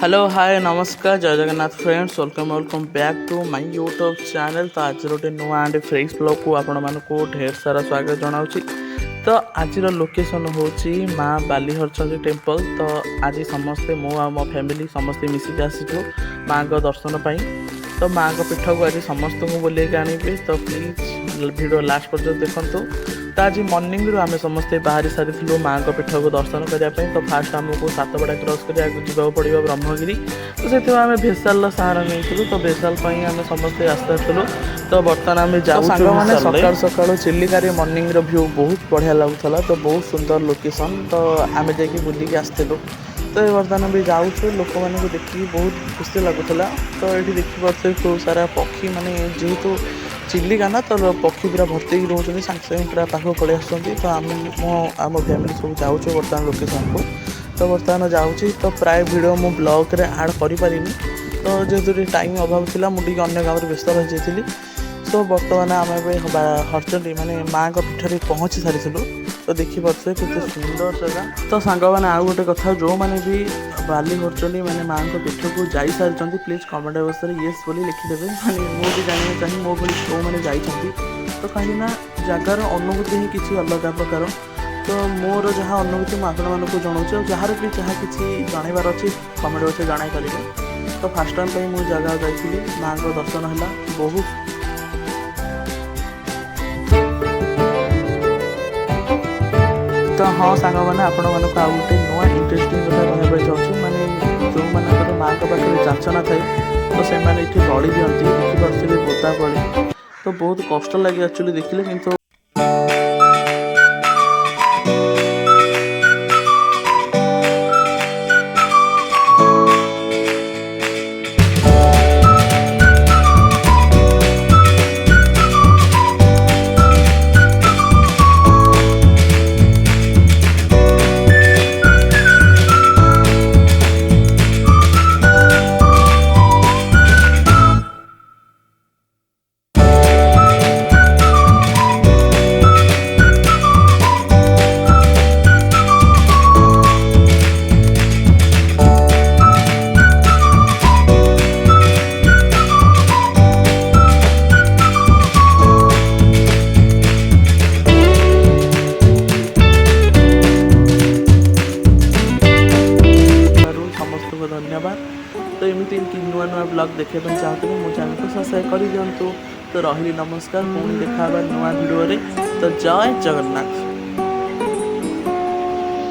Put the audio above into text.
Hello hi नमस्कार जय Jagannath friends welcome back to my YouTube channel. तो आज गोटे नुआ एंड फ्रेश ब्लॉग को आपण मानक ढेर सारा स्वागत जनाऊँगी। तो आज लोकेशन हूँ माँ बालीहरचंडी टेम्पल। तो आज समस्ते मो आ मो फैमिली समस्ते मिसिक आसीचु माँ को दर्शन पाई। तो माँ को पीठ को आज समस्त को बोलिए आनिबे। तो प्लीज वीडियो लास्ट पर्यंत देखंतु। तो आज मॉर्निंग रू आम समस्ते बाहरी सारी माँ को पीठ को दर्शन करने। तो फास्ट आमको सातपड़ा क्रॉस कर जावाक पड़ो ब्रह्मगिरी। तो से आम भेसाल सहारा नहीं तो भेसाल आम समस्ते आस्ते आसलु। तो बर्तमान आम जाऊँ सकाल सकाल चिलिका मॉर्निंग व्यू बहुत बढ़िया लगुला। तो बहुत सुंदर लोकेशन। तो आम जा बुलिकी आसलु। तो बर्तमान भी जाऊँ लोक मैंने देखिए बहुत खुशी लगुला। तो ये देखिए खूब सारा पक्षी माने जेहेतु चिलिका ना तो पक्षी पूरा भर्ती रोचे सागे पूरा पाख पलि आस। तो आम फैमिली सब जाऊँ बर्तमान लोकेशन को। तो बर्तमान जाऊँगी तो प्राय वीडियो मु ब्लॉग रे आड करें। तो जेहेतु टाइम अभाव था मुझे अन्य गाँव में व्यस्त रही जाइली। तो बर्तमान आम हरचंडी माने माँ को पीठ पहुँची सारी। तो देखिए केते सुंदर जगह। तो सांग मैंने आउ गोटे कथा जो मैंने भी बाली हरचंडी माने माँ को पीठ को जा सारी प्लीज कमेंट बॉक्स में येस बोली लिखिदेवे। माने मुझे जानना चाहिए मो भली जो मैंने जाइछंती। तो कहीं जगार अनुभूति ही किसी अलग प्रकार। तो मोर जहाँ अनुभूति मुझे आपको जनाऊँ जार भी जहाँ किसी जानवर अच्छी कमेंट बॉक्स में जन करेंगे। तो फास्ट टाइम पर मुझे जगह जाइली माँ को दर्शन है बहुत। तो हाँ सांग मैंने आपण मानक आउ गोटे नुआ इंटरेस्टिंग कथा कहवाई चाहूँ। माने जो मानकर माँ का पाखे जाचना थाए तो से बड़ी दिखती देखिपे बोता बड़ी। तो बहुत कष्ट लगे एक्चुअली देखिले किंतु धन्यवाद। तो एमती नुआ नुआ ब्लॉग देखा चाहते हैं मो चैनल को सब्सक्राइब कर दिंतु। तो रही नमस्कार पुणी देखा नुआ वीडियो। तो जय जगन्नाथ।